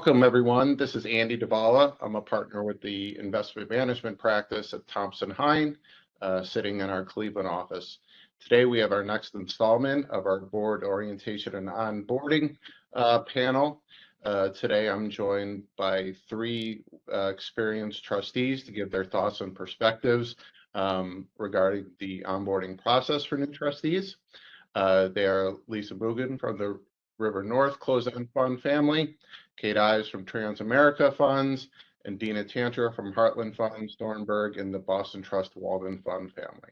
Welcome, everyone. This is Andy Davalla. I'm a partner with the investment management practice at Thompson, Hine, sitting in our Cleveland office. Today, we have our next installment of our board orientation and onboarding panel. Today, I'm joined by three experienced trustees to give their thoughts and perspectives regarding the onboarding process for new trustees. They are Lisa Boogan from the River North Closed-End Fund family, Kate Ives from Transamerica Funds, and Dina Tantra from Heartland Funds, Thornburg, and the Boston Trust Walden Fund family.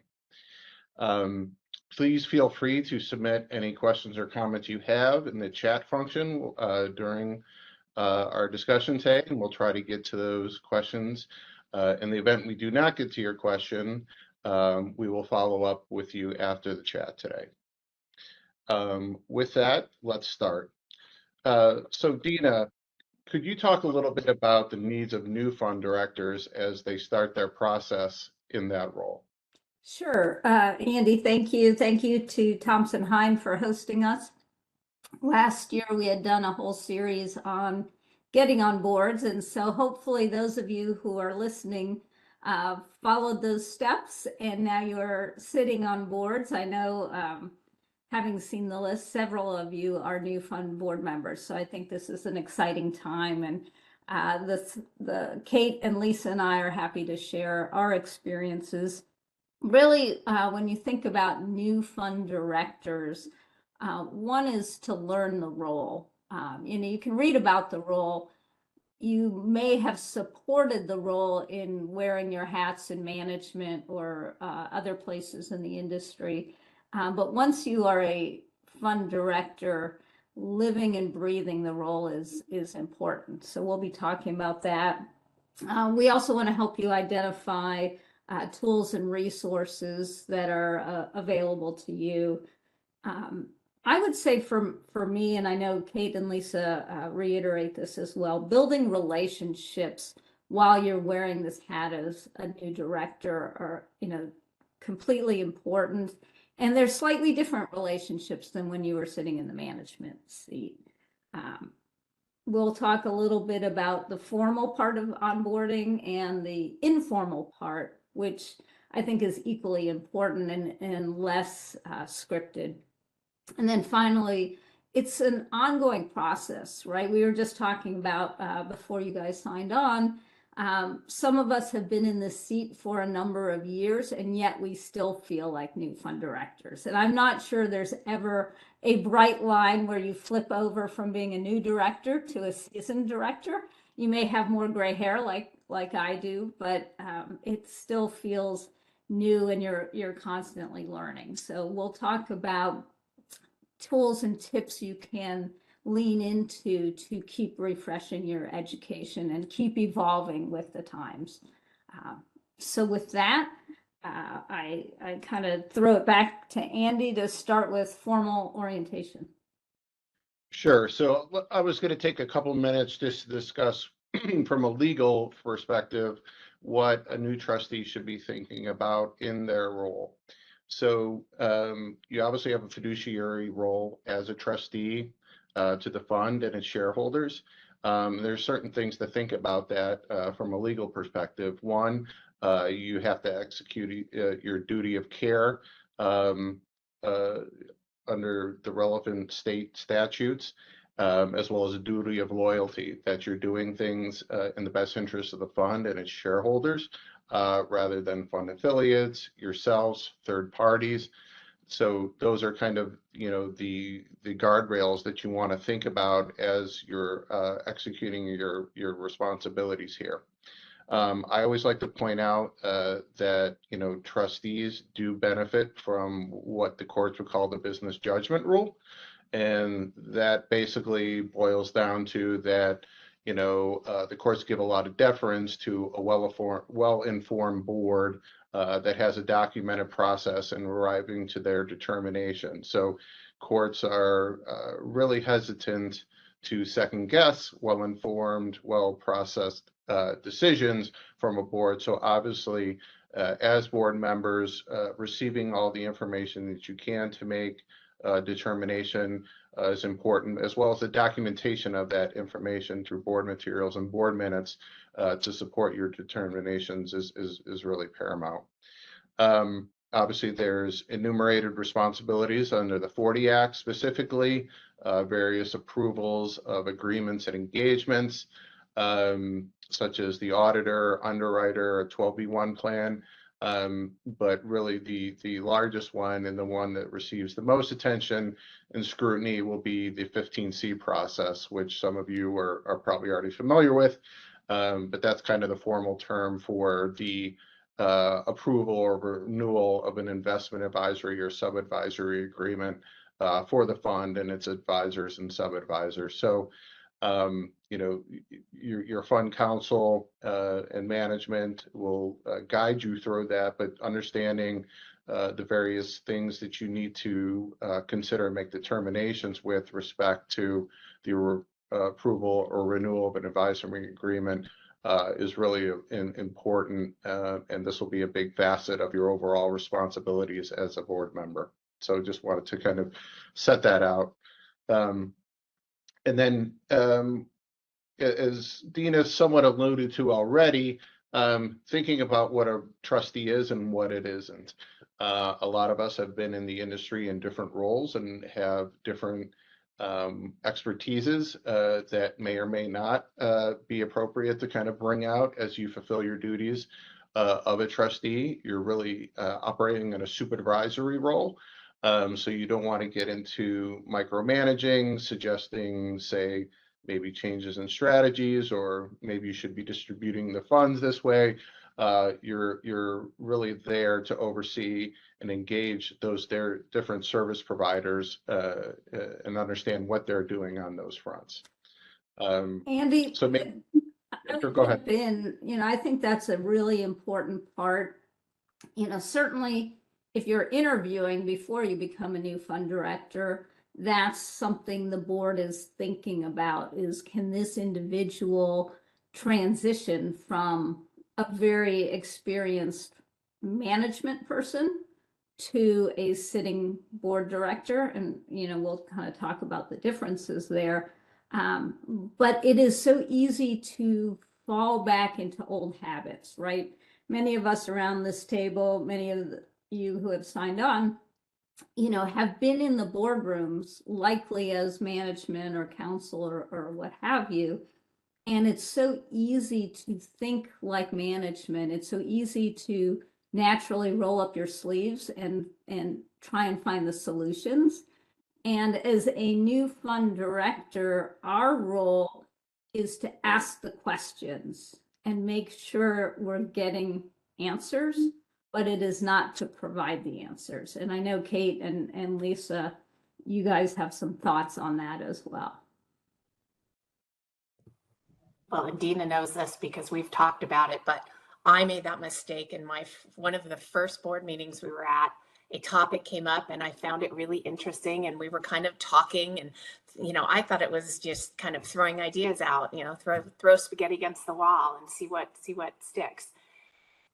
Please feel free to submit any questions or comments you have in the chat function during our discussion today, and we'll try to get to those questions. In the event we do not get to your question, we will follow up with you after the chat today. With that, let's start. So Dina, could you talk a little bit about the needs of new fund directors as they start their process in that role? Sure. Andy, thank you. Thank you to Thompson Hine for hosting us. Last year, we had done a whole series on getting on boards. And so hopefully those of you who are listening followed those steps, and now you're sitting on boards. I know, having seen the list, several of you are new fund board members. So I think this is an exciting time. And Kate and Lisa and I are happy to share our experiences. Really, when you think about new fund directors, one is to learn the role. You can read about the role. You may have supported the role in wearing your hats in management or other places in the industry. But once you are a fund director, living and breathing the role is important. So we'll be talking about that. We also want to help you identify tools and resources that are available to you. I would say for me, and I know Kate and Lisa reiterate this as well, building relationships while you're wearing this hat as a new director are, completely important. And they're slightly different relationships than when you were sitting in the management seat. We'll talk a little bit about the formal part of onboarding and the informal part, which I think is equally important and less scripted. And then finally, it's an ongoing process, right? We were just talking about before you guys signed on. Some of us have been in this seat for a number of years, and yet we still feel like new fund directors. And I'm not sure there's ever a bright line where you flip over from being a new director to a seasoned director. You may have more gray hair like I do, but it still feels new, and you're constantly learning. So we'll talk about tools and tips you can lean into to keep refreshing your education and keep evolving with the times. So with that, I kind of throw it back to Andy to start with formal orientation. Sure. So I was going to take a couple of minutes just to discuss from a legal perspective what a new trustee should be thinking about in their role. So you obviously have a fiduciary role as a trustee to the fund and its shareholders. There's certain things to think about that from a legal perspective. One, you have to execute your duty of care under the relevant state statutes, as well as a duty of loyalty, that you're doing things in the best interest of the fund and its shareholders, rather than fund affiliates, yourselves, third parties. So those are kind of, the guardrails that you want to think about as you're executing your responsibilities here. I always like to point out that, trustees do benefit from what the courts would call the business judgment rule. And that basically boils down to that, the courts give a lot of deference to a well-informed board that has a documented process in arriving to their determination. So courts are really hesitant to second guess well-informed, well-processed decisions from a board. So obviously, as board members, receiving all the information that you can to make determination is important, as well as the documentation of that information through board materials and board minutes to support your determinations is really paramount. Obviously, there's enumerated responsibilities under the 40 Act, specifically various approvals of agreements and engagements, such as the auditor, underwriter, a 12B1 plan. But really the largest one and the one that receives the most attention and scrutiny will be the 15C process, which some of you are probably already familiar with. But that's kind of the formal term for the approval or renewal of an investment advisory or sub-advisory agreement for the fund and its advisors and sub-advisors. So you know, your fund counsel and management will guide you through that, but understanding the various things that you need to consider and make determinations with respect to the approval or renewal of an advisory agreement is really important, and this will be a big facet of your overall responsibilities as a board member. So just wanted to kind of set that out. And then, as Dina somewhat alluded to already, thinking about what a trustee is and what it isn't. A lot of us have been in the industry in different roles and have different expertises that may or may not be appropriate to kind of bring out as you fulfill your duties of a trustee. You're really operating in a supervisory role. So you don't want to get into micromanaging, suggesting, say, maybe changes in strategies, or maybe you should be distributing the funds this way. You're really there to oversee and engage those different service providers and understand what they're doing on those fronts. Andy, so maybe, go ahead. You know, I think that's a really important part. You know, certainly if you're interviewing before you become a new fund director, that's something the board is thinking about, is can this individual transition from a very experienced management person to a sitting board director? And, you know, we'll kind of talk about the differences there. But it is so easy to fall back into old habits, right? Many of us around this table, many of you who have signed on, you know, have been in the boardrooms, likely as management or counsel or what have you. And it's so easy to think like management. It's so easy to naturally roll up your sleeves and try and find the solutions. And as a new fund director, our role is to ask the questions and make sure we're getting answers, but it is not to provide the answers. And I know Kate and Lisa, you guys have some thoughts on that as well. Well, and Dina knows this because we've talked about it, but I made that mistake in one of the first board meetings we were at. A topic came up and I found it really interesting, and we were kind of talking, and you know, I thought it was just kind of throwing ideas out, you know, throw spaghetti against the wall and see what sticks,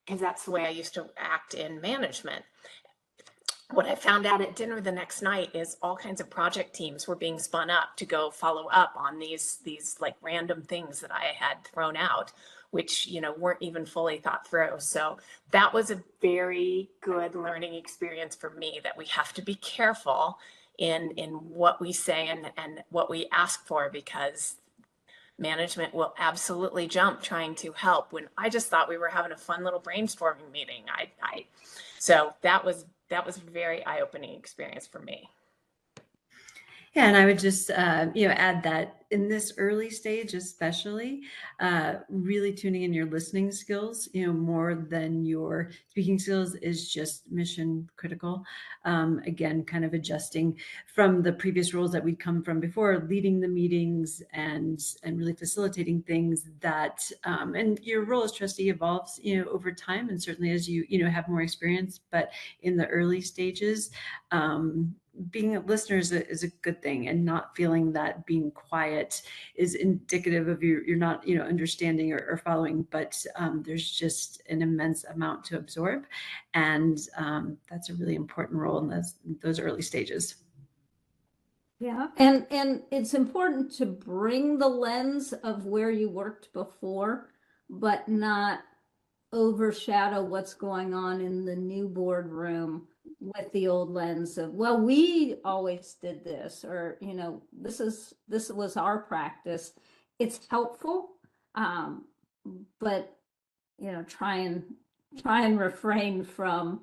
because that's the way I used to act in management. What I found out at dinner the next night is all kinds of project teams were being spun up to go follow up on these like random things that I had thrown out, which, you know, weren't even fully thought through. So that was a very good learning experience for me, that we have to be careful in what we say and what we ask for, because management will absolutely jump trying to help when I just thought we were having a fun little brainstorming meeting. So that was a very eye-opening experience for me. Yeah, and I would just, you know, add that in this early stage, especially, really tuning in your listening skills, you know, more than your speaking skills is just mission critical. Again, kind of adjusting from the previous roles that we'd come from before, leading the meetings and really facilitating things that, and your role as trustee evolves, you know, over time, and certainly as you know, have more experience. But in the early stages, being a listener is a good thing, and not feeling that being quiet is indicative of you're not, you know, understanding or following, but there's just an immense amount to absorb, and that's a really important role in those early stages. Yeah, and it's important to bring the lens of where you worked before, but not overshadow what's going on in the new boardroom with the old lens of, well, we always did this, or, you know, this was our practice. It's helpful, but, you know, try and refrain from,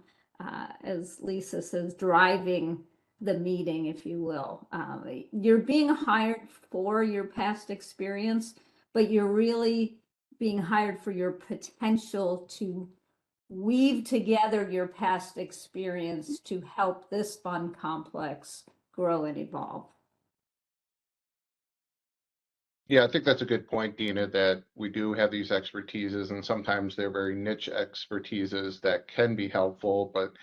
as Lisa says, driving the meeting, if you will. You're being hired for your past experience, but you're really being hired for your potential to weave together your past experience to help this fund complex grow and evolve. Yeah, I think that's a good point, Dina, that we do have these expertises, and sometimes they're very niche expertises that can be helpful, but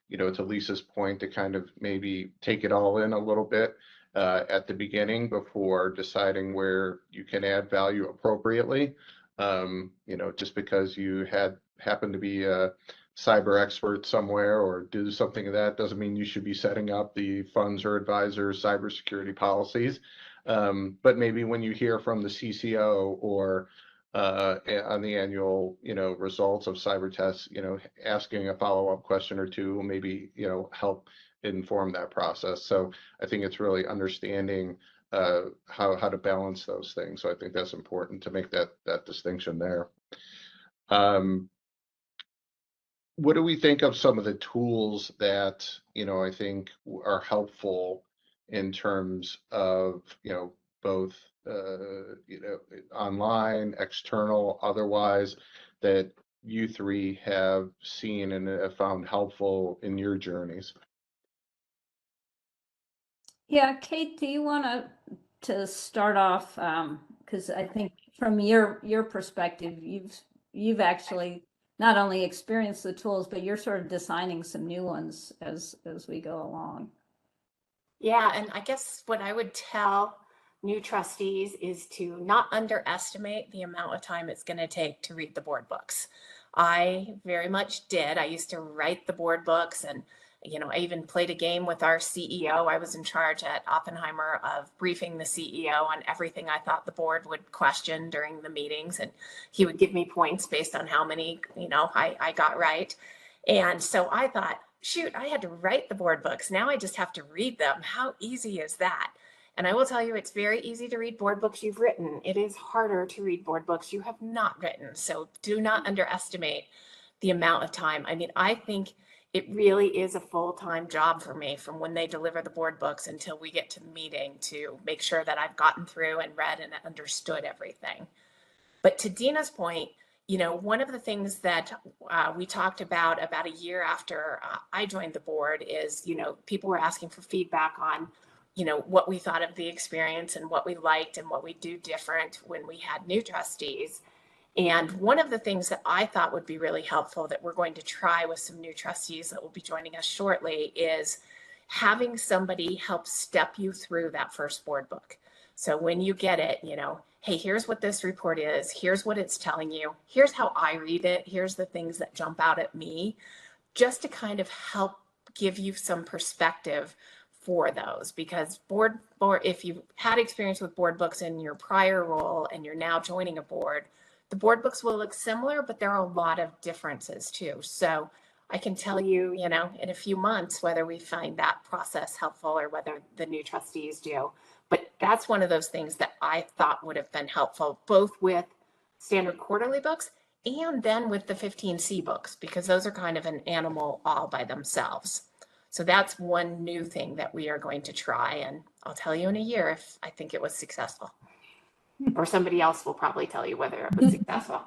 you know, to Lisa's point, to kind of maybe take it all in a little bit at the beginning before deciding where you can add value appropriately. You know, just because you happen to be a cyber expert somewhere or do something of that doesn't mean you should be setting up the funds or advisors cybersecurity policies. But maybe when you hear from the CCO or on the annual, you know, results of cyber tests, you know, asking a follow-up question or two will maybe, you know, help inform that process. So I think it's really understanding how to balance those things. So I think that's important to make that distinction there. What do we think of some of the tools that, you know, I think are helpful in terms of, you know, both, you know, online, external, otherwise, that you three have seen and have found helpful in your journeys? Yeah, Kate, do you want to start off? Because I think from your perspective, you've actually not only experienced the tools, but you're sort of designing some new ones as we go along. Yeah, and I guess what I would tell new trustees is to not underestimate the amount of time it's going to take to read the board books. I very much did. I used to write the board books, and you know, I even played a game with our CEO. I was in charge at Oppenheimer of briefing the CEO on everything I thought the board would question during the meetings, and he would give me points based on how many, you know, I got right. And so I thought, shoot, I had to write the board books. Now I just have to read them. How easy is that? And I will tell you, it's very easy to read board books you've written. It is harder to read board books you have not written. So do not underestimate the amount of time. I mean, I think it really is a full-time job for me from when they deliver the board books until we get to the meeting to make sure that I've gotten through and read and understood everything. But to Dina's point, you know, one of the things that we talked about a year after I joined the board is, you know, people were asking for feedback on, you know, what we thought of the experience and what we liked and what we do different when we had new trustees. And one of the things that I thought would be really helpful that we're going to try with some new trustees that will be joining us shortly is having somebody help step you through that first board book. So when you get it, you know, hey, here's what this report is. Here's what it's telling you. Here's how I read it. Here's the things that jump out at me, just to kind of help give you some perspective for those. Because if you've had experience with board books in your prior role and you're now joining a board, the board books will look similar, but there are a lot of differences too. So I can tell you, you know, in a few months, whether we find that process helpful or whether the new trustees do. But that's one of those things that I thought would have been helpful, both with standard quarterly books and then with the 15C books, because those are kind of an animal all by themselves. So that's one new thing that we are going to try. And I'll tell you in a year if I think it was successful. Or somebody else will probably tell you whether it was successful.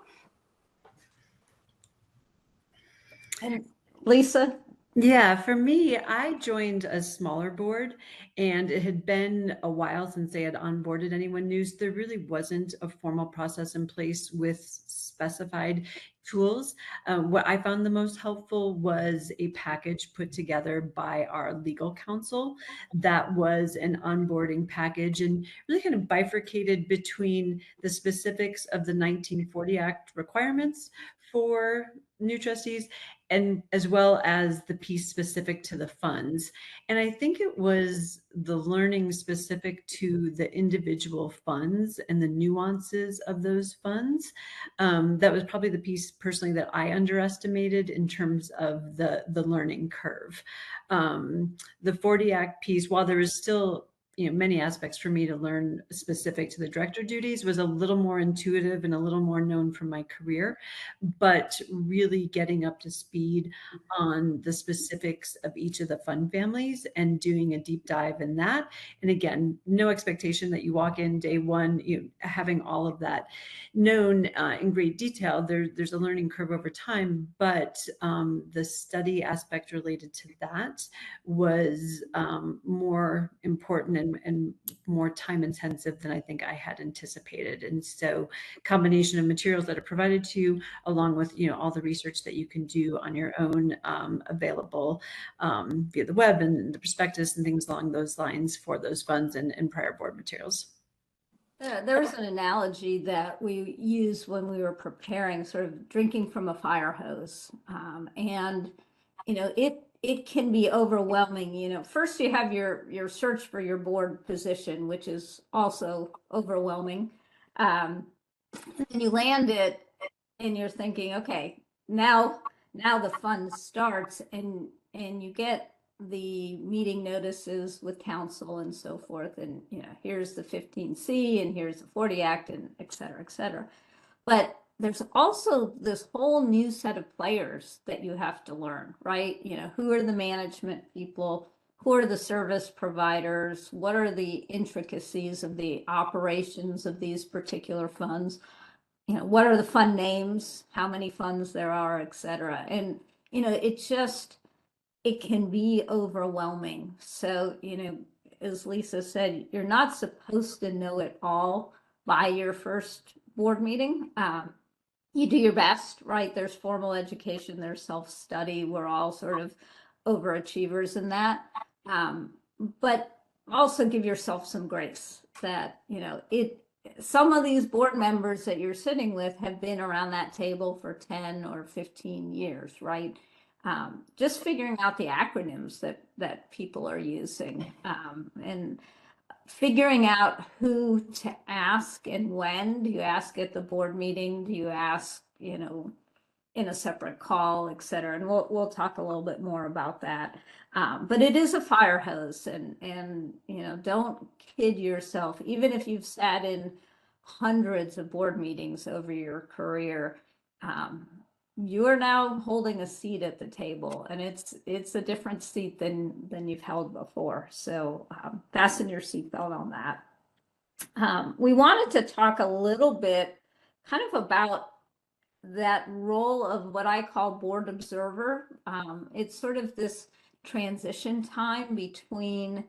And Lisa? Yeah, for me, I joined a smaller board and it had been a while since they had onboarded anyone new. So there really wasn't a formal process in place with specified tools. What I found the most helpful was a package put together by our legal counsel that was an onboarding package and really kind of bifurcated between the specifics of the 1940 Act requirements for new trustees, and as well as the piece specific to the funds. And I think it was the learning specific to the individual funds and the nuances of those funds. That was probably the piece personally that I underestimated in terms of the learning curve. The 40 Act piece, while there was still many aspects for me to learn specific to the director duties, was a little more intuitive and a little more known from my career, but really getting up to speed on the specifics of each of the fund families and doing a deep dive in that. And again, no expectation that you walk in day one, having all of that known in great detail. There's a learning curve over time, but the study aspect related to that was more important and more time intensive than I think I had anticipated. And so combination of materials that are provided to you, along with all the research that you can do on your own, available via the web and the prospectus and things along those lines for those funds and prior board materials. There's an analogy that we used when we were preparing, sort of drinking from a fire hose. And it can be overwhelming. First you have your search for your board position, which is also overwhelming. And you land it and you're thinking, okay, now the fun starts, and you get the meeting notices with council and so forth. And, here's the 15C and here's the 40 Act and et cetera, et cetera. But there's also this whole new set of players that you have to learn, right? Who are the management people? Who are the service providers? What are the intricacies of the operations of these particular funds? What are the fund names? How many funds there are, et cetera. And, it can be overwhelming. So, as Lisa said, you're not supposed to know it all by your first board meeting. You do your best, right? There's formal education, there's self-study. We're all sort of overachievers in that. But also give yourself some grace that, some of these board members that you're sitting with have been around that table for 10 or 15 years, right? Just figuring out the acronyms that people are using, and figuring out who to ask and when. Do you ask at the board meeting? Do you ask, in a separate call, et cetera? And we'll talk a little bit more about that. But it is a fire hose, and don't kid yourself. Even if you've sat in hundreds of board meetings over your career, you're now holding a seat at the table, and it's a different seat than you've held before. So fasten your seatbelt on that. We wanted to talk a little bit kind of about that role of what I call board observer. It's sort of this transition time between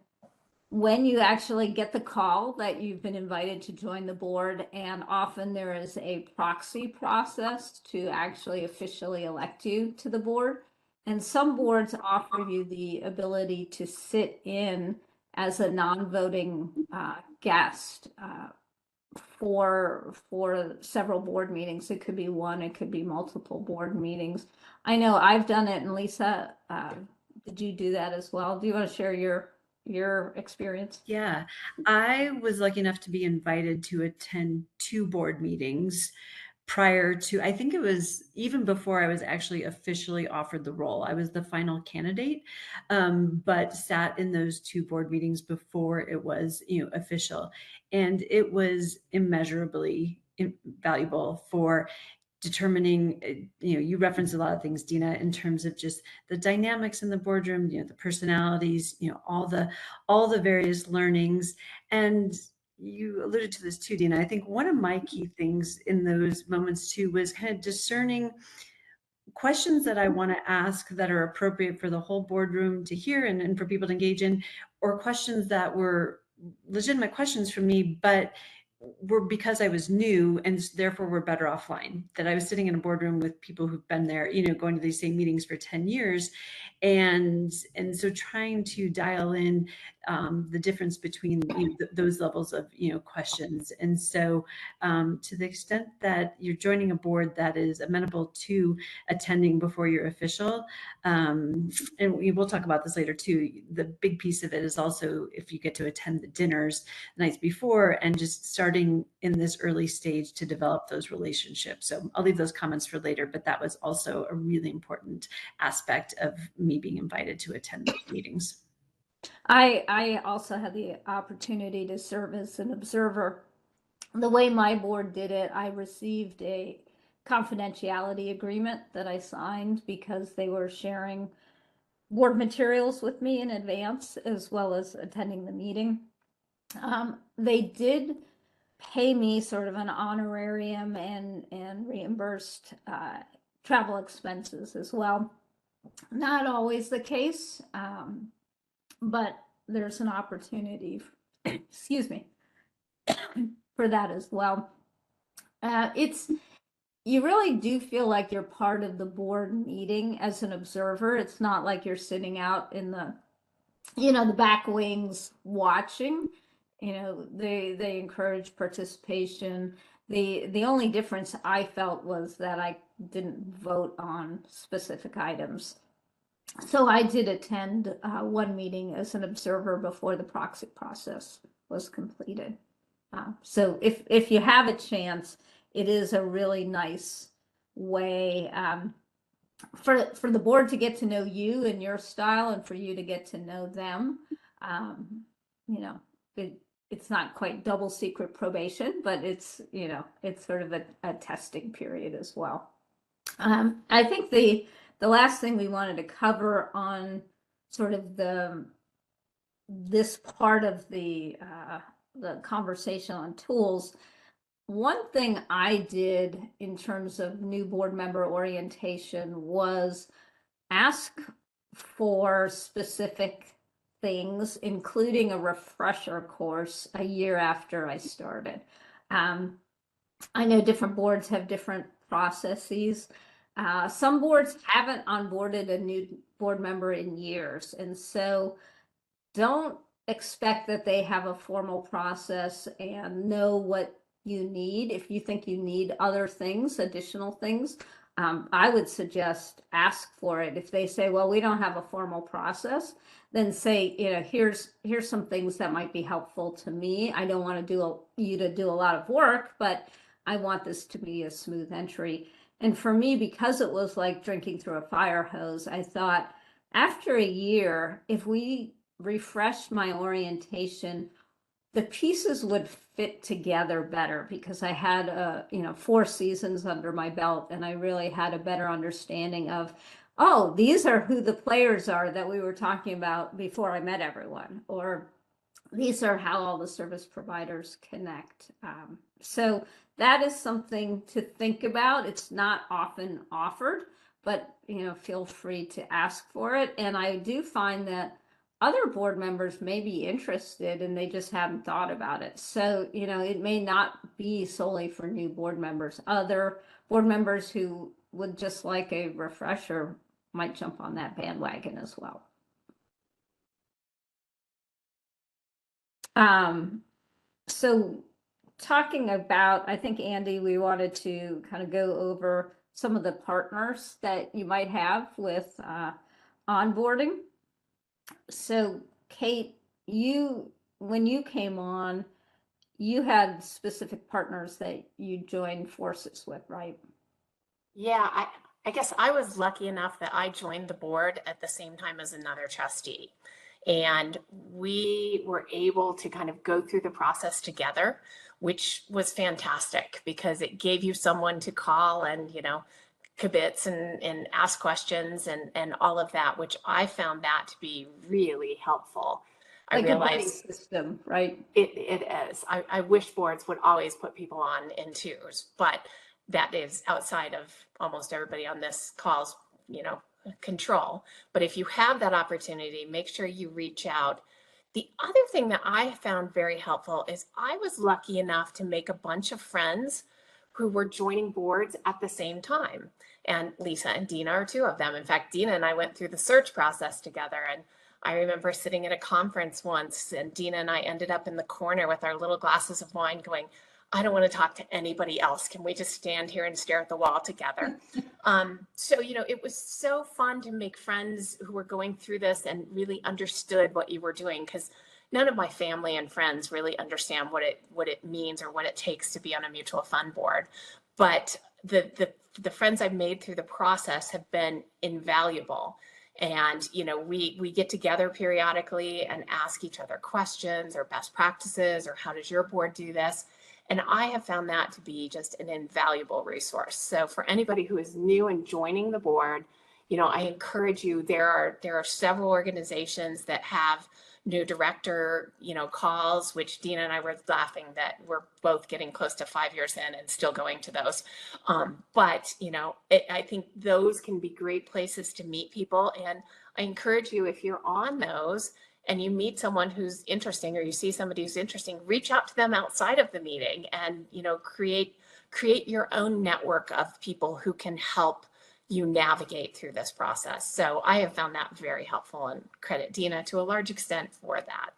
when you actually get the call that you've been invited to join the board, and often there is a proxy process to actually officially elect you to the board. And some boards offer you the ability to sit in as a non-voting guest for several board meetings. It could be one, it could be multiple board meetings. I know I've done it. And Lisa, did you do that as well? Do you want to share your experience? Yeah, I was lucky enough to be invited to attend 2 board meetings prior to, I think it was even before I was actually officially offered the role. I was the final candidate, but sat in those 2 board meetings before it was official. And it was immeasurably valuable for determining, you referenced a lot of things, Dina, in terms of just the dynamics in the boardroom, the personalities, all the various learnings. And you alluded to this too, Dina. I think one of my key things in those moments too was kind of discerning questions that I want to ask that are appropriate for the whole boardroom to hear and for people to engage in, or questions that were legitimate questions for me, but were because I was new and therefore we're better offline, that I was sitting in a boardroom with people who've been there, going to these same meetings for 10 years. And so trying to dial in the difference between those levels of questions. And so to the extent that you're joining a board that is amenable to attending before you're official, and we will talk about this later too, the big piece of it is also if you get to attend the dinners the nights before and just starting in this early stage to develop those relationships. So I'll leave those comments for later, but that was also a really important aspect of me being invited to attend those meetings. I also had the opportunity to serve as an observer. The way my board did it, I received a confidentiality agreement that I signed because they were sharing board materials with me in advance, as well as attending the meeting. They did pay me sort of an honorarium and reimbursed travel expenses as well. Not always the case, but there's an opportunity, excuse me, for that as well. You really do feel like you're part of the board meeting as an observer. It's not like you're sitting out in the back wings watching. They encourage participation. The only difference I felt was that I didn't vote on specific items. So I did attend one meeting as an observer before the proxy process was completed. So if you have a chance, it is a really nice way for the board to get to know you and your style, and for you to get to know them. It's not quite double secret probation, but it's sort of a testing period as well. I think the last thing we wanted to cover on sort of this part of the conversation on tools. One thing I did in terms of new board member orientation was ask for specific things, including a refresher course a year after I started. I know different boards have different processes. Some boards haven't onboarded a new board member in years, and so don't expect that they have a formal process and know what you need. If you think you need other things, additional things, I would suggest ask for it. If they say, well, we don't have a formal process, then say, here's some things that might be helpful to me. I don't want you to do a lot of work, but I want this to be a smooth entry. And for me, because it was like drinking through a fire hose, I thought after a year, if we refreshed my orientation, the pieces would fit together better, because I had 4 seasons under my belt, and I really had a better understanding of, oh, these are who the players are that we were talking about before I met everyone, or these are how all the service providers connect. So that is something to think about. It's not often offered, but feel free to ask for it. And I do find that other board members may be interested and they just haven't thought about it. So, it may not be solely for new board members. Other board members who would just like a refresher might jump on that bandwagon as well. So talking about, I think, Andy, we wanted to kind of go over some of the partners that you might have with onboarding. So Kate, when you came on, you had specific partners that you joined forces with, right? Yeah, I guess I was lucky enough that I joined the board at the same time as another trustee. And we were able to kind of go through the process together, which was fantastic because it gave you someone to call and, kibitz and ask questions and all of that, which I found that to be really helpful. Like a buddy system, right? It is. I wish boards would always put people on in twos, but that is outside of almost everybody on this call's, control. But if you have that opportunity, make sure you reach out The other thing that I found very helpful is I was lucky enough to make a bunch of friends who were joining boards at the same time. And Lisa and Dina are two of them. In fact, Dina and I went through the search process together. And I remember sitting at a conference once, and Dina and I ended up in the corner with our little glasses of wine going, I don't want to talk to anybody else. Can we just stand here and stare at the wall together? So, it was so fun to make friends who were going through this and really understood what you were doing, because none of my family and friends really understand what it means or what it takes to be on a mutual fund board. But the friends I've made through the process have been invaluable. And, we get together periodically and ask each other questions or best practices, or how does your board do this? And I have found that to be just an invaluable resource. So for anybody who is new and joining the board, I encourage you, there are several organizations that have new director, calls, which Dina and I were laughing that we're both getting close to 5 years in and still going to those. But I think those can be great places to meet people. And I encourage you, if you're on those and you meet someone who's interesting, or you see somebody who's interesting, reach out to them outside of the meeting and, create your own network of people who can help you navigate through this process. So I have found that very helpful, and credit Dina to a large extent for that.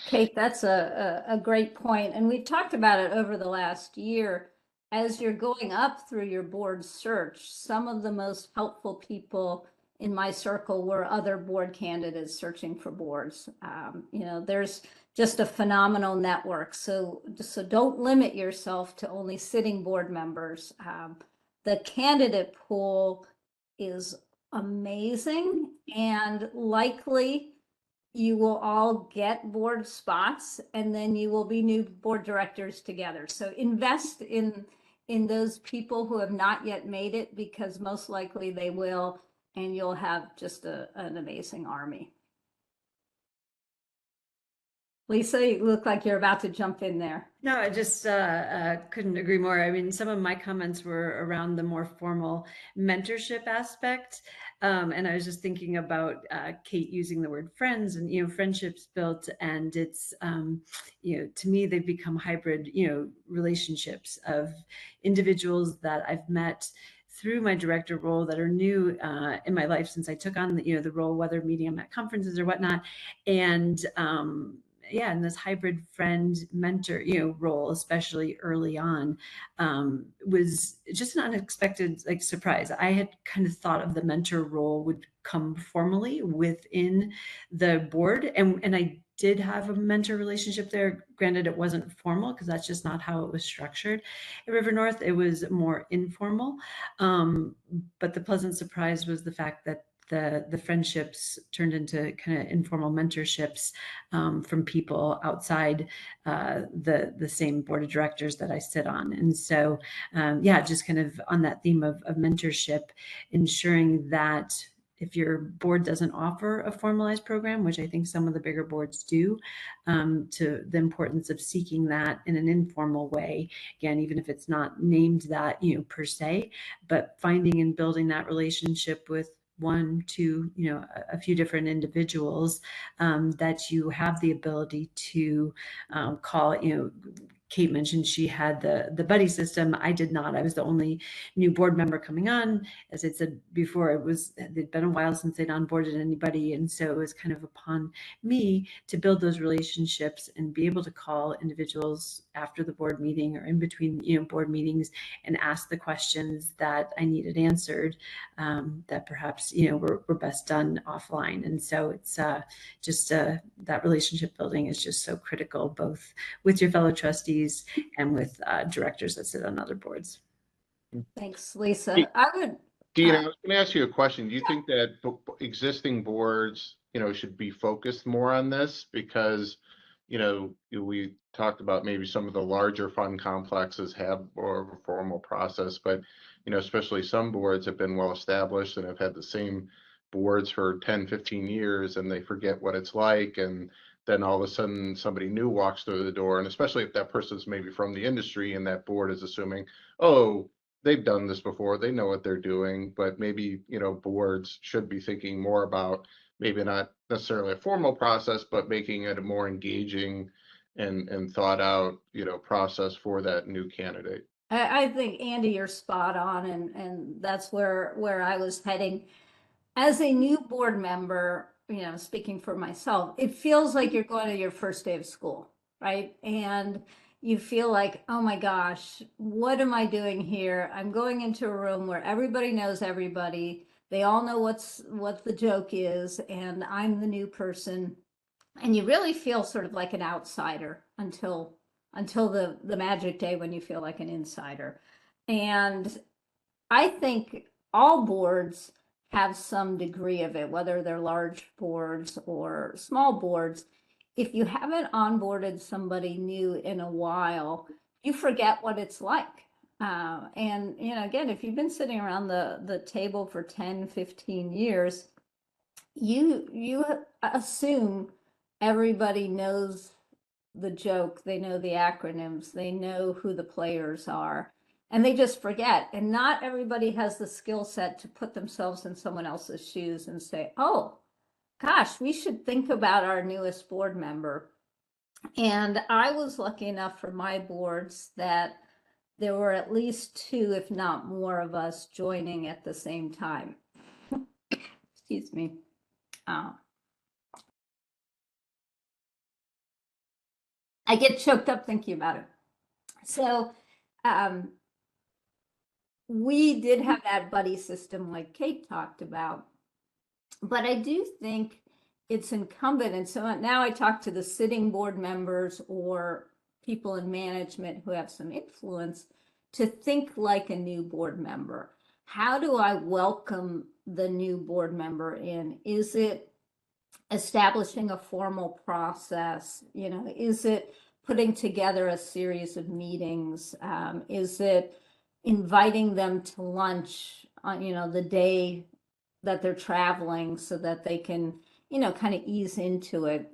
Kate, that's a great point. And we've talked about it over the last year. As you're going up through your board search, some of the most helpful people in my circle were other board candidates searching for boards. There's just a phenomenal network. So don't limit yourself to only sitting board members. The candidate pool is amazing, and likely you will all get board spots, and then you will be new board directors together. So invest in those people who have not yet made it, because most likely they will, and you'll have just an amazing army. Lisa, you look like you're about to jump in there. No, I just couldn't agree more. I mean, some of my comments were around the more formal mentorship aspect. And I was just thinking about Kate using the word friends, and, friendships built, and it's, to me, they've become hybrid, relationships of individuals that I've met through my director role that are new in my life since I took on the role, whether meeting them at conferences or whatnot. And and this hybrid friend mentor, role, especially early on, was just an unexpected surprise. I had kind of thought of the mentor role would come formally within the board, and I did have a mentor relationship there. Granted, it wasn't formal because that's just not how it was structured. At River North, it was more informal. But the pleasant surprise was the fact that the friendships turned into kind of informal mentorships from people outside the same board of directors that I sit on. And so, just kind of on that theme of mentorship, ensuring that if your board doesn't offer a formalized program, which I think some of the bigger boards do, to the importance of seeking that in an informal way. Again, even if it's not named that, per se, but finding and building that relationship with one, two, a few different individuals that you have the ability to call. Kate mentioned she had the buddy system. I did not. I was the only new board member coming on. As I said before, it'd been a while since they'd onboarded anybody. And so it was kind of upon me to build those relationships and be able to call individuals after the board meeting or in between, board meetings, and ask the questions that I needed answered that perhaps, were best done offline. And so it's just that relationship building is just so critical, both with your fellow trustees and with directors that sit on other boards. Thanks, Lisa. Dina, I would. I was going to ask you a question. Do you think that existing boards, should be focused more on this? Because, we talked about maybe some of the larger fund complexes have more of a formal process, but, especially some boards have been well established and have had the same boards for 10, 15 years, and they forget what it's like. And then all of a sudden somebody new walks through the door, and especially if that person's maybe from the industry and that board is assuming, oh, they've done this before, they know what they're doing, but maybe, boards should be thinking more about maybe not necessarily a formal process, but making it a more engaging and thought out, process for that new candidate. I think, Andy, you're spot on, and that's where I was heading. As a new board member, speaking for myself, it feels like you're going to your first day of school, right? And you feel like, oh my gosh, what am I doing here? I'm going into a room where everybody knows everybody. They all know what the joke is, and I'm the new person. And you really feel sort of like an outsider until the magic day when you feel like an insider. And I think all boards have some degree of it, whether they're large boards or small boards. If you haven't onboarded somebody new in a while, you forget what it's like. And again, if you've been sitting around the table for 10, 15 years, you assume everybody knows the joke, they know the acronyms, they know who the players are, and they just forget. And not everybody has the skill set to put themselves in someone else's shoes and say, oh gosh, we should think about our newest board member. And I was lucky enough for my boards that there were at least 2, if not more, of us joining at the same time. Excuse me. I get choked up thinking about it. So we did have that buddy system like Kate talked about, but I do think it's incumbent. And so now I talk to the sitting board members or people in management who have some influence to think like a new board member. How do I welcome the new board member in? Is it establishing a formal process? Is it putting together a series of meetings? Is it inviting them to lunch on, the day that they're traveling so that they can, kind of ease into it?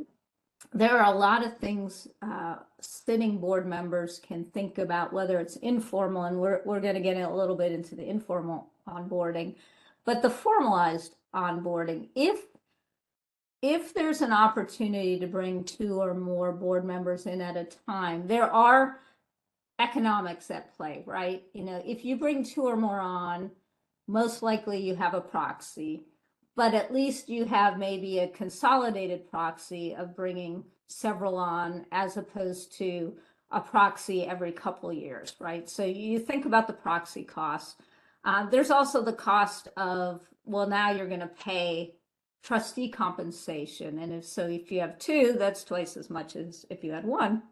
There are a lot of things sitting board members can think about, whether it's informal, and we're going to get a little bit into the informal onboarding, but the formalized onboarding. If there's an opportunity to bring 2 or more board members in at a time, there are economics at play, right? If you bring 2 or more on, most likely you have a proxy, but at least you have maybe a consolidated proxy of bringing several on as opposed to a proxy every couple years, right? So you think about the proxy cost. There's also the cost of, well, now you're going to pay trustee compensation. And if you have 2, that's twice as much as if you had 1.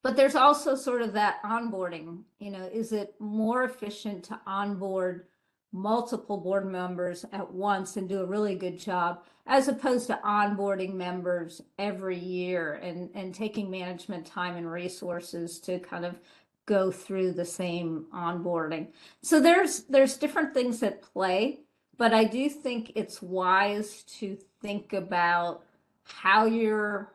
But there's also sort of that onboarding, is it more efficient to onboard multiple board members at once and do a really good job, as opposed to onboarding members every year and taking management time and resources to kind of go through the same onboarding? So there's different things at play. But I do think it's wise to think about how you're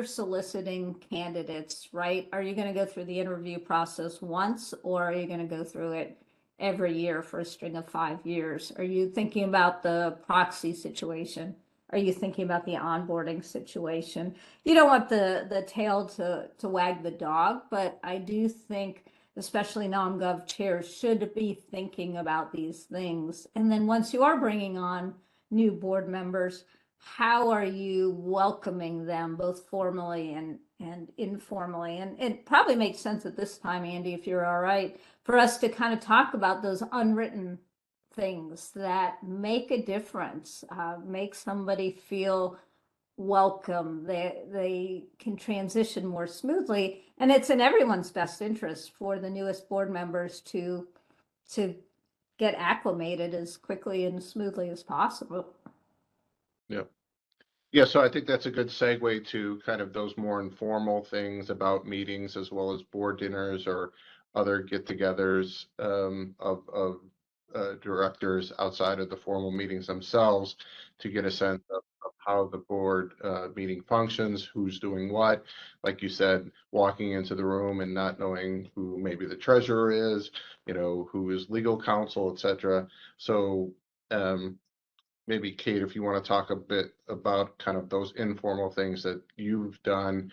soliciting candidates, right? Are you going to go through the interview process once, or are you going to go through it every year for a string of 5 years? Are you thinking about the proxy situation? Are you thinking about the onboarding situation? You don't want the tail to wag the dog, but I do think especially non-gov chairs should be thinking about these things. And then once you are bringing on new board members, how are you welcoming them both formally and informally? And it probably makes sense at this time, Andy, if you're all right, for us to kind of talk about those unwritten things that make a difference, make somebody feel welcome, they can transition more smoothly, and it's in everyone's best interest for the newest board members to get acclimated as quickly and smoothly as possible. Yeah, so I think that's a good segue to kind of those more informal things about meetings, as well as board dinners or other get-togethers of directors outside of the formal meetings themselves, to get a sense of how the board meeting functions, who's doing what. Like you said, walking into the room and not knowing who maybe the treasurer is, who is legal counsel, etc. So maybe Kate, if you want to talk a bit about kind of those informal things that you've done,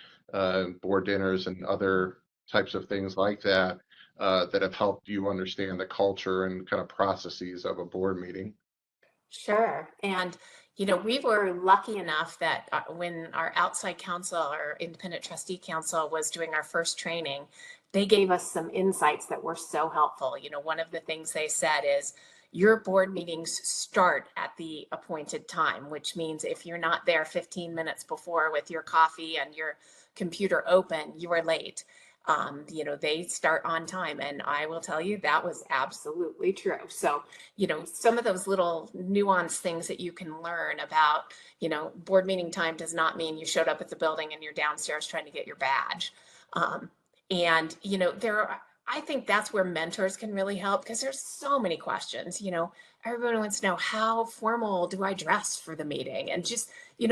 board dinners and other types of things like that, that have helped you understand the culture and kind of processes of a board meeting. Sure. And, we were lucky enough that when our outside counsel, our independent trustee council, was doing our first training, they gave us some insights that were so helpful. One of the things they said is your board meetings start at the appointed time, which means if you're not there 15 minutes before with your coffee and your computer open, you are late. They start on time. And I will tell you that was absolutely true. So, some of those little nuanced things that you can learn about, board meeting time does not mean you showed up at the building and you're downstairs trying to get your badge. I think that's where mentors can really help, because there's so many questions. Everybody wants to know, how formal do I dress for the meeting? And just,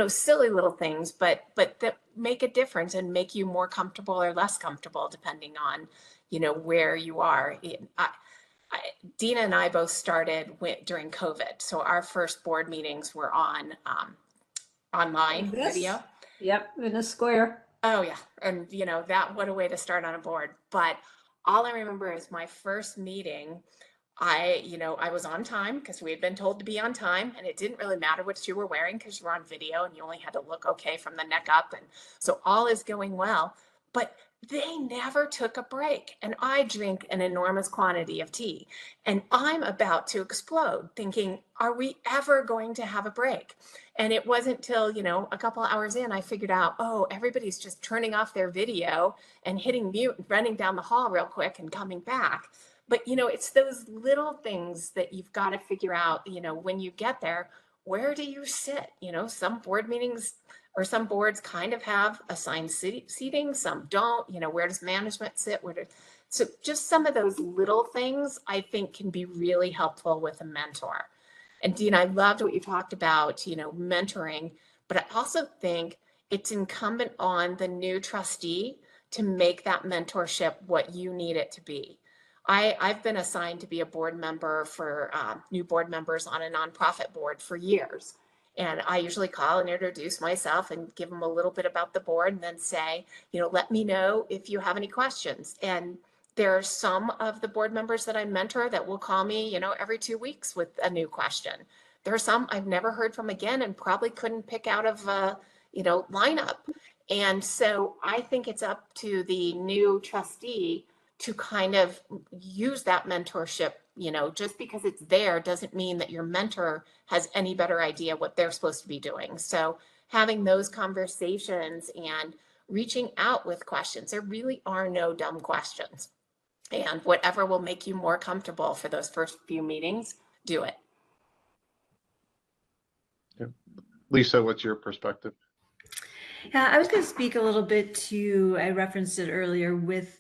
silly little things, but that make a difference and make you more comfortable or less comfortable depending on, where you are. Dina and I both started during COVID. So our first board meetings were on online video. Yep, in a square. Oh yeah. And what a way to start on a board. But all I remember is my first meeting, I was on time because we had been told to be on time, and it didn't really matter what you were wearing because you were on video and you only had to look okay from the neck up. And so all is going well, but they never took a break. And I drink an enormous quantity of tea and I'm about to explode thinking, are we ever going to have a break? And it wasn't till, a couple of hours in, I figured out, oh, everybody's just turning off their video and hitting mute and running down the hall real quick and coming back. But, it's those little things that you've got to figure out, when you get there, where do you sit? Some board meetings or some boards kind of have assigned seating, some don't, where does management sit? So just some of those little things I think can be really helpful with a mentor. And Dina, I loved what you talked about, mentoring, but I also think it's incumbent on the new trustee to make that mentorship what you need it to be. I've been assigned to be a board member for new board members on a nonprofit board for years. And I usually call and introduce myself and give them a little bit about the board and then say, let me know if you have any questions. And there are some of the board members that I mentor that will call me, every 2 weeks with a new question. There are some I've never heard from again and probably couldn't pick out of a, lineup. And so I think it's up to the new trustee to kind of use that mentorship. Just because it's there doesn't mean that your mentor has any better idea what they're supposed to be doing. So having those conversations and reaching out with questions, there really are no dumb questions. And whatever will make you more comfortable for those first few meetings, do it. Yeah. Lisa, what's your perspective? Yeah, I was going to speak a little bit to, I referenced it earlier with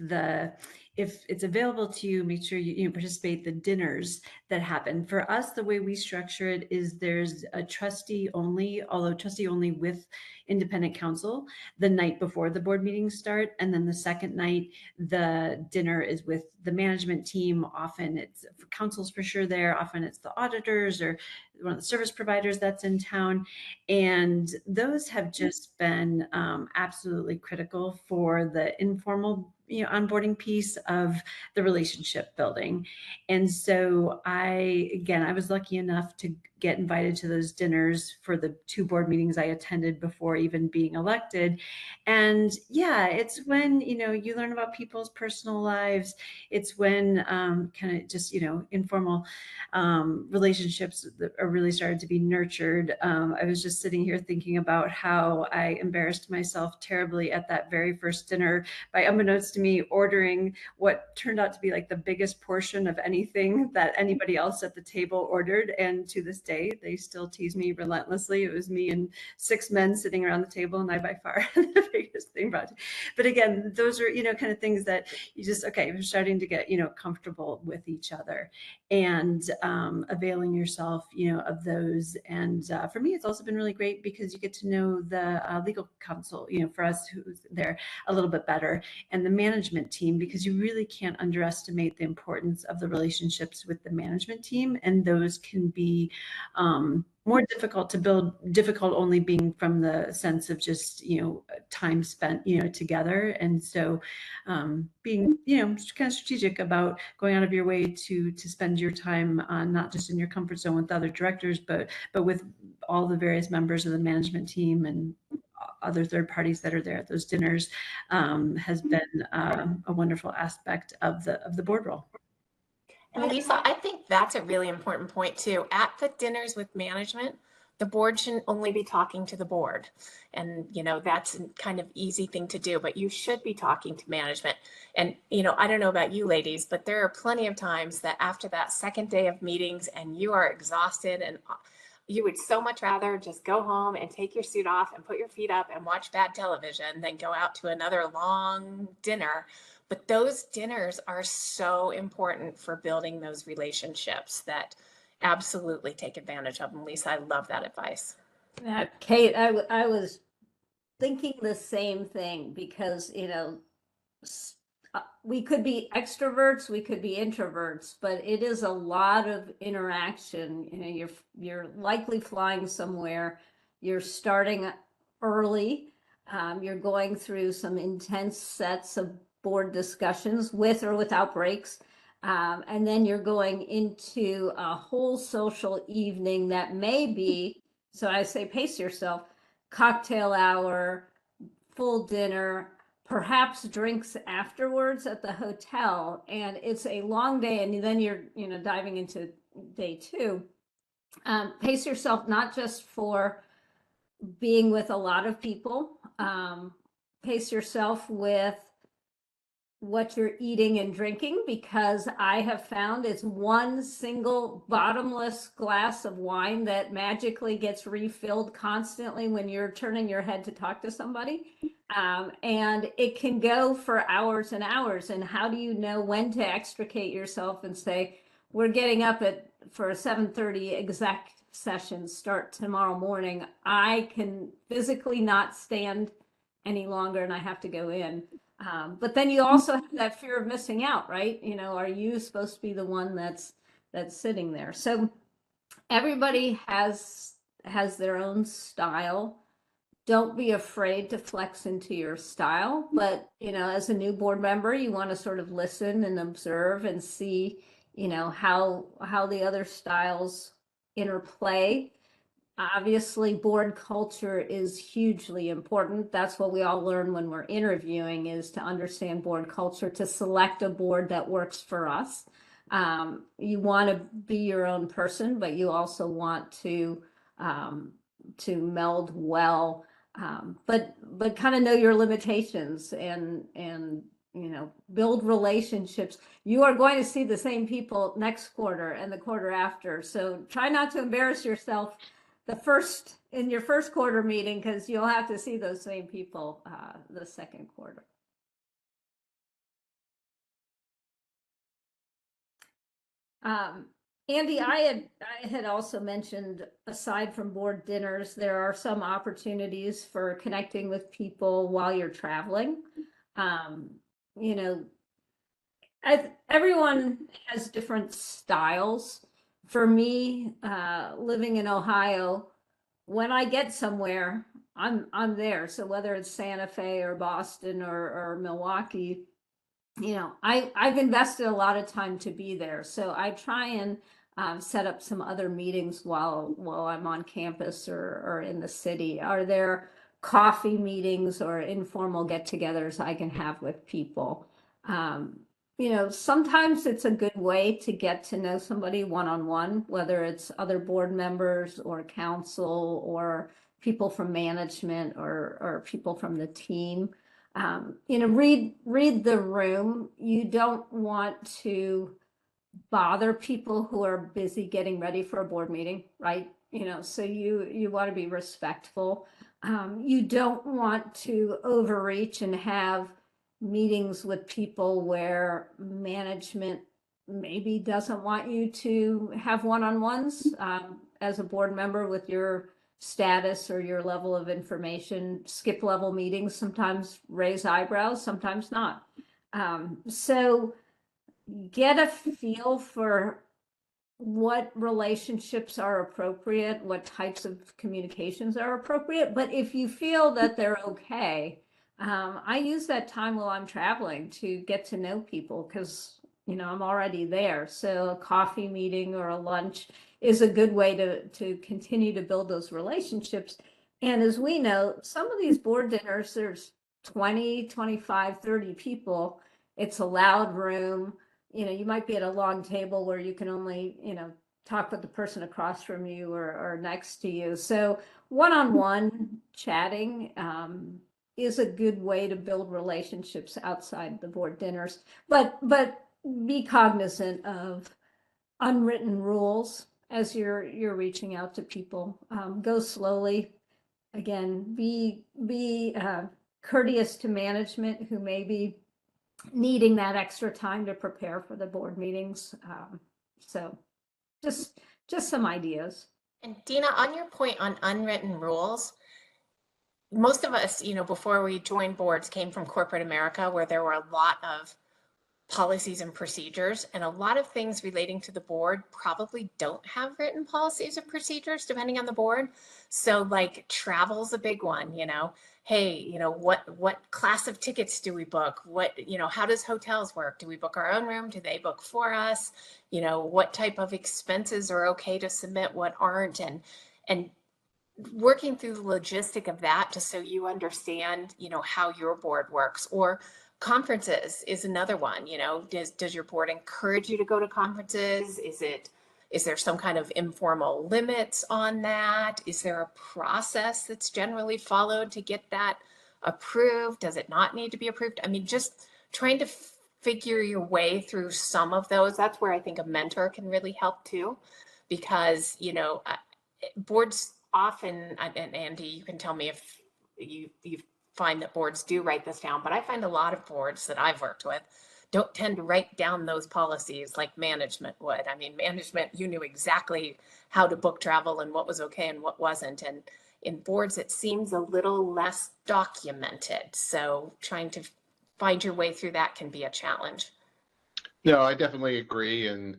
if it's available to you, make sure you participate the dinners that happen. For us, the way we structure it is there's a trustee only, although trustee only with independent counsel the night before the board meetings start. And then the second night, the dinner is with the management team. Often it's for counsels for sure there. Often it's the auditors or one of the service providers that's in town. And those have just been absolutely critical for the informal onboarding piece of the relationship building. And so I was lucky enough to get invited to those dinners for the 2 board meetings I attended before even being elected. And yeah, it's when, you learn about people's personal lives. It's when kind of just, informal relationships that are really started to be nurtured. I was just sitting here thinking about how I embarrassed myself terribly at that very first dinner by, unbeknownst to me, ordering what turned out to be like the biggest portion of anything that anybody else at the table ordered. And to this day, day, they still tease me relentlessly. It was me and 6 men sitting around the table, and I by far the biggest thing about it. But again, those are, kind of things that you just, okay, we're starting to get, comfortable with each other, and availing yourself, of those. And for me, it's also been really great because you get to know the legal counsel, for us who's there a little bit better, and the management team, because you really can't underestimate the importance of the relationships with the management team. And those can be more difficult to build, difficult only being from the sense of just, time spent, together. And so being, kind of strategic about going out of your way to spend your time not just in your comfort zone with other directors, but with all the various members of the management team and other third parties that are there at those dinners, has been a wonderful aspect of the board role. And Lisa, I think that's a really important point too. At the dinners with management, the board shouldn't only be talking to the board. And, that's a kind of easy thing to do, but you should be talking to management. And, I don't know about you ladies, but there are plenty of times that after that second day of meetings and you are exhausted and you would so much rather just go home and take your suit off and put your feet up and watch bad television than go out to another long dinner. But those dinners are so important for building those relationships that absolutely take advantage of them. Lisa, I love that advice. Kate, I was thinking the same thing because, we could be extroverts, we could be introverts, but it is a lot of interaction. You're likely flying somewhere, you're starting early, you're going through some intense sets of board discussions with or without breaks. And then you're going into a whole social evening that may be, so I say pace yourself, cocktail hour, full dinner, perhaps drinks afterwards at the hotel. And it's a long day. And then you're, diving into day 2. Pace yourself, not just for being with a lot of people, pace yourself with what you're eating and drinking, because I have found it's one single bottomless glass of wine that magically gets refilled constantly when you're turning your head to talk to somebody. And it can go for hours and hours. And how do you know when to extricate yourself and say, we're getting up for a 7:30 exec session start tomorrow morning. I can physically not stand any longer and I have to go in. But then you also have that fear of missing out, right? Are you supposed to be the one that's sitting there? So everybody has their own style. Don't be afraid to flex into your style. But, as a new board member, you want to sort of listen and observe and see, how the other styles interplay. Obviously, board culture is hugely important. That's what we all learn when we're interviewing, is to understand board culture, to select a board that works for us. You want to be your own person, but you also want to meld well, but kind of know your limitations and build relationships. You are going to see the same people next quarter and the quarter after. So try not to embarrass yourself in your first quarter meeting, because you'll have to see those same people the second quarter. Andy, I had also mentioned, aside from board dinners, there are some opportunities for connecting with people while you're traveling. Everyone has different styles. For me, living in Ohio, when I get somewhere, I'm there. So whether it's Santa Fe or Boston or Milwaukee, I've invested a lot of time to be there. So I try and set up some other meetings while I'm on campus or in the city. Are there coffee meetings or informal get-togethers I can have with people? Sometimes it's a good way to get to know somebody one-on-one, whether it's other board members or council or people from management or people from the team. Read the room. You don't want to bother people who are busy getting ready for a board meeting, right? So you want to be respectful. You don't want to overreach and have meetings with people where management maybe doesn't want you to have one-on-ones as a board member with your status or your level of information. Skip level meetings sometimes raise eyebrows, sometimes not. So get a feel for what relationships are appropriate, what types of communications are appropriate. But if you feel that they're okay, I use that time while I'm traveling to get to know people because, I'm already there. So a coffee meeting or a lunch is a good way to continue to build those relationships. And as we know, some of these board dinners, there's 20, 25, 30 people. It's a loud room. You might be at a long table where you can only, talk with the person across from you or next to you. So one-on-one chatting is a good way to build relationships outside the board dinners. But be cognizant of unwritten rules as you're reaching out to people. Go slowly. Again, be courteous to management who may be needing that extra time to prepare for the board meetings. So just some ideas. And Dina, on your point on unwritten rules, most of us, before we joined boards came from corporate America where there were a lot of policies and procedures, and a lot of things relating to the board probably don't have written policies or procedures depending on the board. So like travel's a big one, hey, what class of tickets do we book? What, how does hotels work? Do we book our own room? Do they book for us? What type of expenses are okay to submit, what aren't, and working through the logistic of that just so you understand, how your board works. Or conferences is another one. Does your board encourage you to go to conferences? Is there some kind of informal limits on that? Is there a process that's generally followed to get that approved? Does it not need to be approved? I mean, just trying to figure your way through some of those. That's where I think a mentor can really help too, because, boards often, and Andy, you can tell me if you find that boards do write this down, but I find a lot of boards that I've worked with don't tend to write down those policies like management would. I mean, management, you knew exactly how to book travel and what was okay and what wasn't. And in boards, it seems a little less documented. So trying to find your way through that can be a challenge. No, I definitely agree, and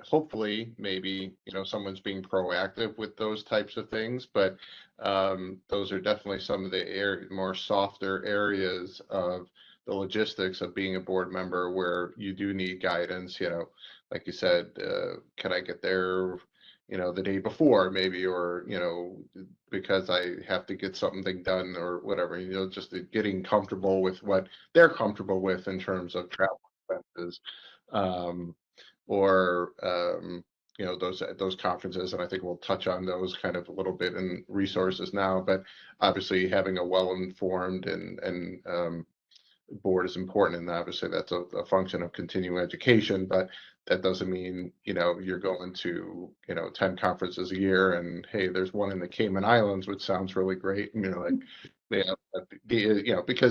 hopefully maybe someone's being proactive with those types of things, but those are definitely some of the more softer areas of the logistics of being a board member where you do need guidance. Like you said, can I get there the day before maybe, or because I have to get something done or whatever, just getting comfortable with what they're comfortable with in terms of travel expenses, or those conferences, and I think we'll touch on those kind of a little bit in resources now. But obviously, having a well-informed and board is important, and obviously that's a function of continuing education. But that doesn't mean you're going to 10 conferences a year, and hey, there's one in the Cayman Islands, which sounds really great, because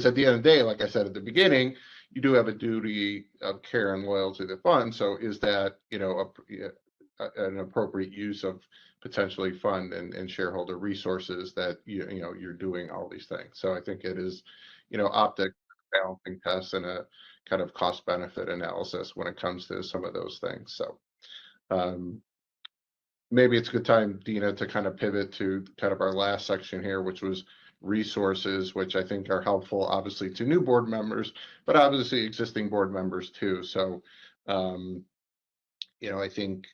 at the end of the day, like I said at the beginning, you do have a duty of care and loyalty to the fund. So is that an appropriate use of potentially fund and shareholder resources that you're doing all these things? So I think it is optic balancing tests and a kind of cost benefit analysis when it comes to some of those things. So maybe it's a good time, Dina, to kind of pivot to kind of our last section here, which was resources, which I think are helpful, obviously, to new board members, but obviously existing board members too. So, I think,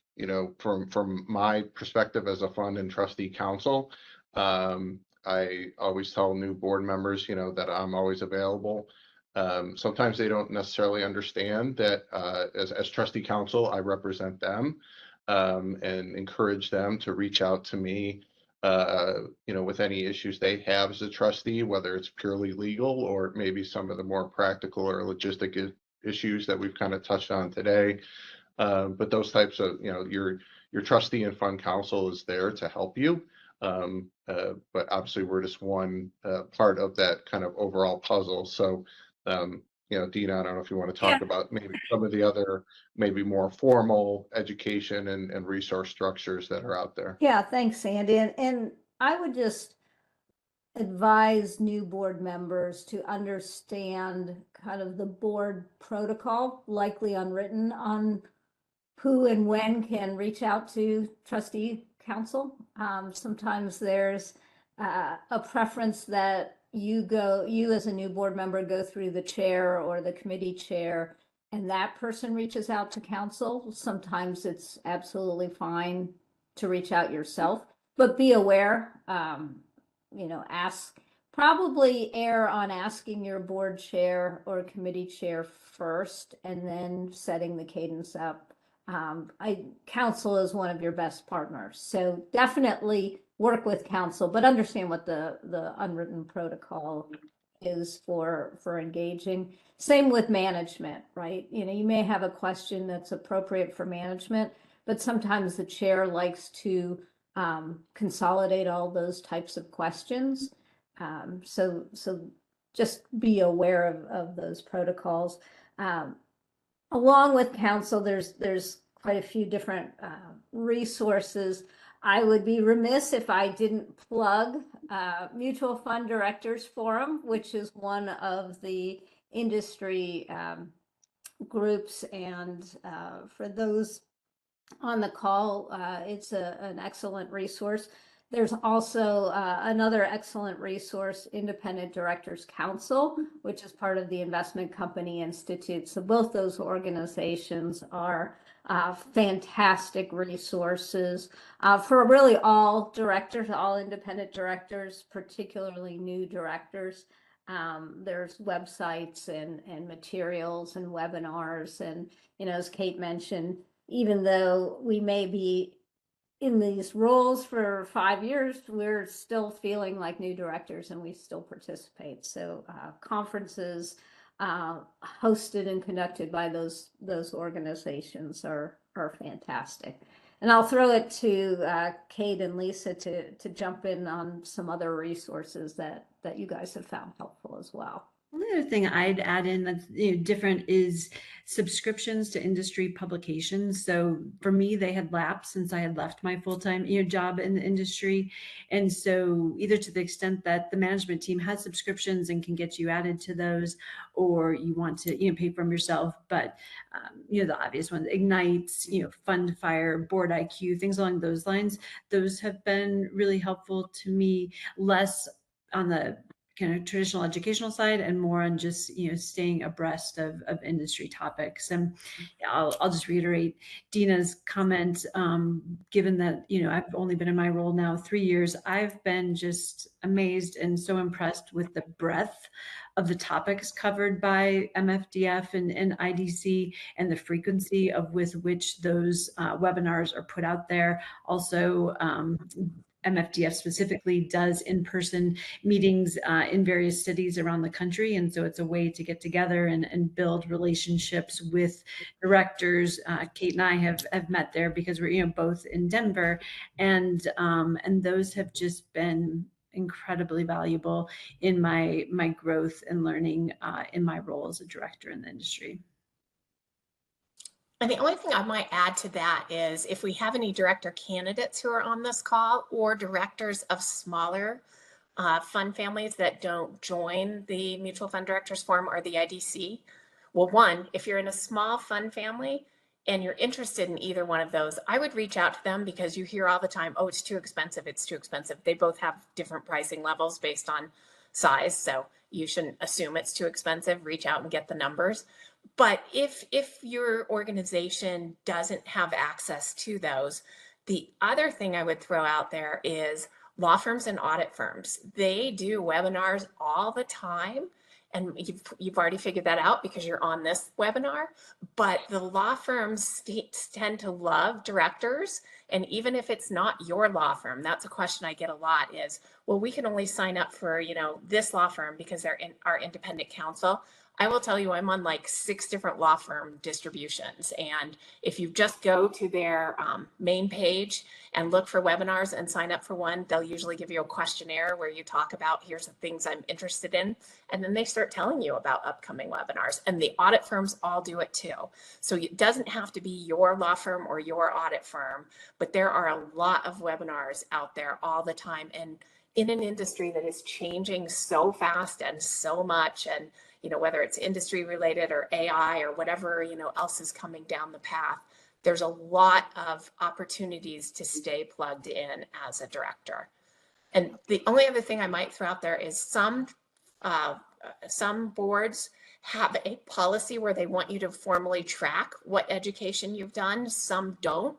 from my perspective as a fund and trustee council, I always tell new board members, that I'm always available. Sometimes they don't necessarily understand that as trustee council, I represent them, and encourage them to reach out to me, with any issues they have as a trustee, whether it's purely legal or maybe some of the more practical or logistic issues that we've kind of touched on today. But those types of, your trustee and fund counsel is there to help you. But obviously we're just one part of that kind of overall puzzle. So, Dina, I don't know if you want to talk about maybe some of the other, maybe more formal education and resource structures that are out there. Yeah, thanks, Andy. And I would just advise new board members to understand kind of the board protocol, likely unwritten, on who and when can reach out to trustee council. Sometimes there's a preference that you as a new board member go through the chair or the committee chair, and that person reaches out to council. Sometimes it's absolutely fine to reach out yourself, but be aware, probably err on asking your board chair or committee chair first, and then setting the cadence up. Council is one of your best partners, so definitely work with council, but understand what the unwritten protocol is for engaging. Same with management, right? You may have a question that's appropriate for management, but sometimes the chair likes to consolidate all those types of questions. So just be aware of those protocols. Along with council, there's quite a few different resources. I would be remiss if I didn't plug Mutual Fund Directors Forum, which is one of the industry groups. And for those on the call, it's an excellent resource. There's also another excellent resource, Independent Directors Council, which is part of the Investment Company Institute. So both those organizations are fantastic resources for really all directors, all independent directors, particularly new directors. There's websites and materials and webinars. And, as Kate mentioned, even though we may be in these roles for 5 years, we're still feeling like new directors and we still participate. So conferences hosted and conducted by those organizations are fantastic. And I'll throw it to Kate and Lisa to jump in on some other resources that you guys have found helpful as well. One other thing I'd add in that's different is subscriptions to industry publications. So for me, they had lapsed since I had left my full-time job in the industry. And so either to the extent that the management team has subscriptions and can get you added to those, or you want to pay for them yourself. But the obvious ones, Ignites, Fund Fire, Board IQ, things along those lines, those have been really helpful to me, less on the kind of traditional educational side and more on just staying abreast of industry topics. And I'll just reiterate Dina's comment. Given that I've only been in my role now 3 years, I've been just amazed and so impressed with the breadth of the topics covered by MFDF and IDC, and the frequency with which those webinars are put out there. Also, MFDF specifically does in-person meetings in various cities around the country. And so it's a way to get together and build relationships with directors. Kate and I have met there because we're both in Denver, and those have just been incredibly valuable in my growth and learning in my role as a director in the industry. And the only thing I might add to that is if we have any director candidates who are on this call, or directors of smaller fund families that don't join the Mutual Fund Directors Forum or the IDC. Well, one, if you're in a small fund family and you're interested in either one of those, I would reach out to them, because you hear all the time, oh, it's too expensive. It's too expensive. They both have different pricing levels based on size. So you shouldn't assume it's too expensive. Reach out and get the numbers. But if your organization doesn't have access to those, the other thing I would throw out there is law firms and audit firms. They do webinars all the time. And you've already figured that out because you're on this webinar. But the law firms tend to love directors. And even if it's not your law firm, that's a question I get a lot is, well, we can only sign up for, this law firm because they're our independent counsel. I will tell you, I'm on like 6 different law firm distributions. And if you just go to their main page and look for webinars and sign up for one, they'll usually give you a questionnaire where you talk about, here's the things I'm interested in. And then they start telling you about upcoming webinars. And the audit firms all do it too. So it doesn't have to be your law firm or your audit firm, but there are a lot of webinars out there all the time. And in an industry that is changing so fast and so much, and whether it's industry related or AI or whatever, else is coming down the path, there's a lot of opportunities to stay plugged in as a director. And the only other thing I might throw out there is some boards have a policy where they want you to formally track what education you've done. Some don't.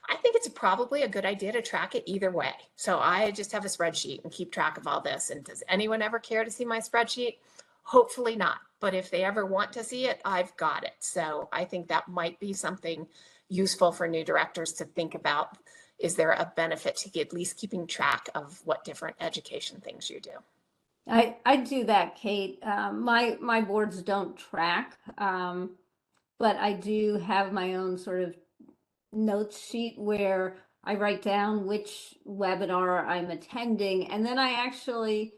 I think it's probably a good idea to track it either way. So I just have a spreadsheet and keep track of all this. And does anyone ever care to see my spreadsheet? Hopefully not. But if they ever want to see it, I've got it. So I think that might be something useful for new directors to think about. Is there a benefit to at least keeping track of what different education things you do? I do that, Kate. My boards don't track, but I do have my own sort of notes sheet where I write down which webinar I'm attending, and then I actually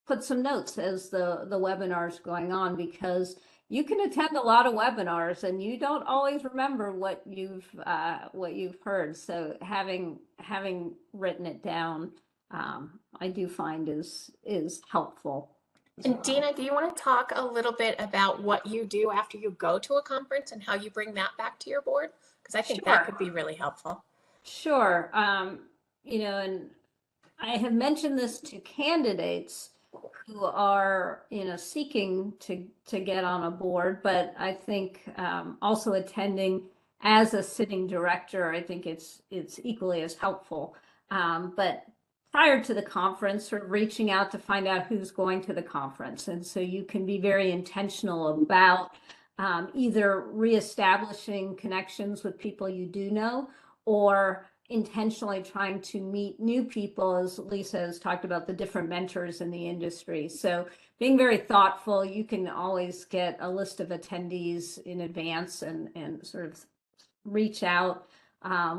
put some notes as the webinar's going on, because you can attend a lot of webinars and you don't always remember what you've heard. So having written it down, I do find is helpful. And Dina, do you want to talk a little bit about what you do after you go to a conference and how you bring that back to your board? Because I think that could be really helpful. Sure. And I have mentioned this to candidates who are, seeking to get on a board, but I think also attending as a sitting director, I think it's equally as helpful. But prior to the conference, sort of reaching out to find out who's going to the conference. And so you can be very intentional about either reestablishing connections with people you do know, or intentionally trying to meet new people, as Lisa has talked about, the different mentors in the industry. So being very thoughtful, you can always get a list of attendees in advance and sort of reach out,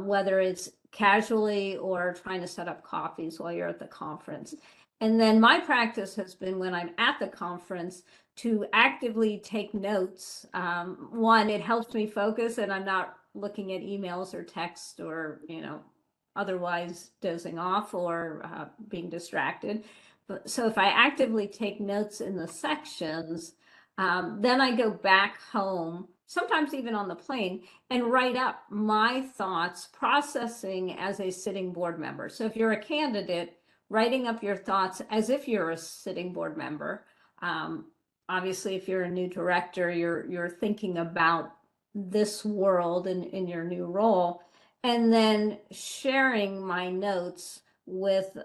whether it's casually or trying to set up coffees while you're at the conference. And then my practice has been, when I'm at the conference, to actively take notes. One, it helps me focus and I'm not looking at emails or text or, otherwise dozing off or being distracted. So if I actively take notes in the sections, then I go back home, sometimes even on the plane, and write up my thoughts, processing as a sitting board member. So if you're a candidate, writing up your thoughts as if you're a sitting board member. Obviously, if you're a new director, you're thinking about this world in your new role, and then sharing my notes with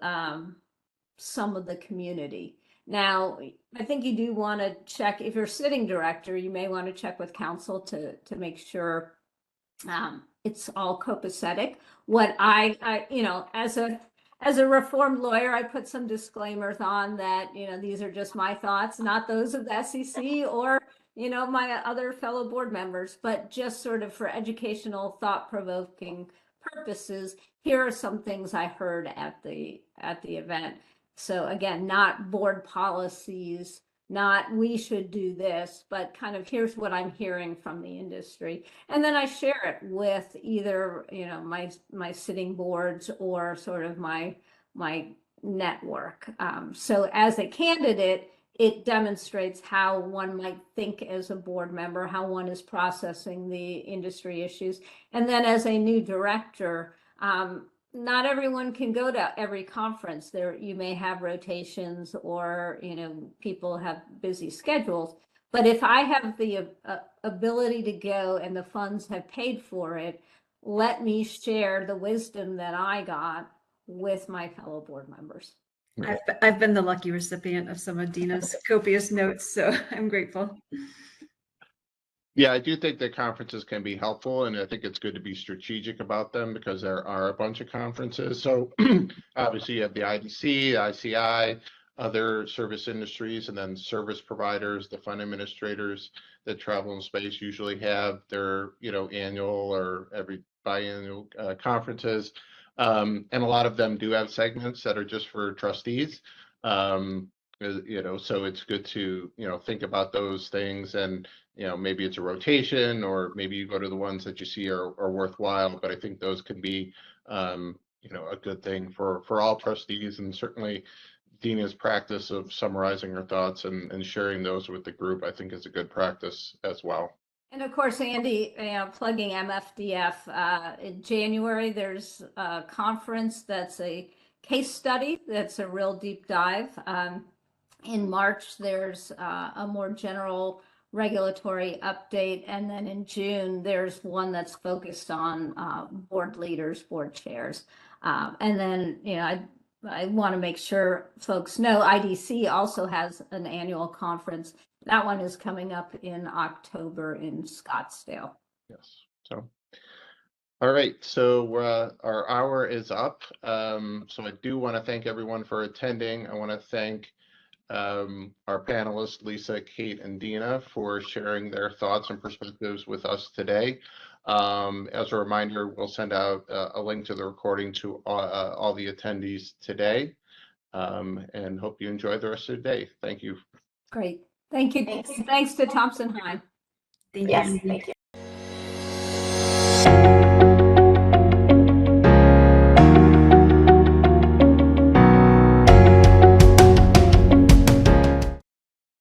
some of the community. Now, I think you do want to check, if you're sitting director, you may want to check with counsel to make sure it's all copacetic. What I as a reformed lawyer, I put some disclaimers on that, these are just my thoughts, not those of the SEC or, my other fellow board members, but just sort of for educational, thought-provoking purposes, here are some things I heard at the event. So again, not board policies, not we should do this, but kind of here's what I'm hearing from the industry. And then I share it with either, my sitting boards or sort of my network. So as a candidate, it demonstrates how one might think as a board member, how one is processing the industry issues. And then as a new director, not everyone can go to every conference. There, you may have rotations or, people have busy schedules. But if I have the ability to go and the funds have paid for it, let me share the wisdom that I got with my fellow board members. I've been the lucky recipient of some of Dina's copious notes, so I'm grateful. Yeah, I do think that conferences can be helpful, and I think it's good to be strategic about them because there are a bunch of conferences. So obviously you have the IDC, the ICI, other service industries, and then service providers, the fund administrators that travel in space usually have their, annual or every biannual conferences. And a lot of them do have segments that are just for trustees. So it's good to, think about those things, and, maybe it's a rotation, or maybe you go to the ones that you see are worthwhile, but I think those can be, a good thing for all trustees, and certainly Dina's practice of summarizing her thoughts and sharing those with the group, I think is a good practice as well. And of course, Andy, plugging MFDF, in January, there's a conference that's a case study. That's a real deep dive. In March, there's a more general regulatory update. And then in June, there's one that's focused on board leaders, board chairs. And then, I want to make sure folks know IDC also has an annual conference. That one is coming up in October in Scottsdale. Yes. So, all right. So our hour is up. So I do want to thank everyone for attending. I want to thank our panelists, Lisa, Kate, and Dina, for sharing their thoughts and perspectives with us today. As a reminder, we'll send out a link to the recording to all the attendees today, and hope you enjoy the rest of the day. Thank you. Great. Thank you. Thanks. Thanks to Thompson Hine. Thank Yes, you. thank you.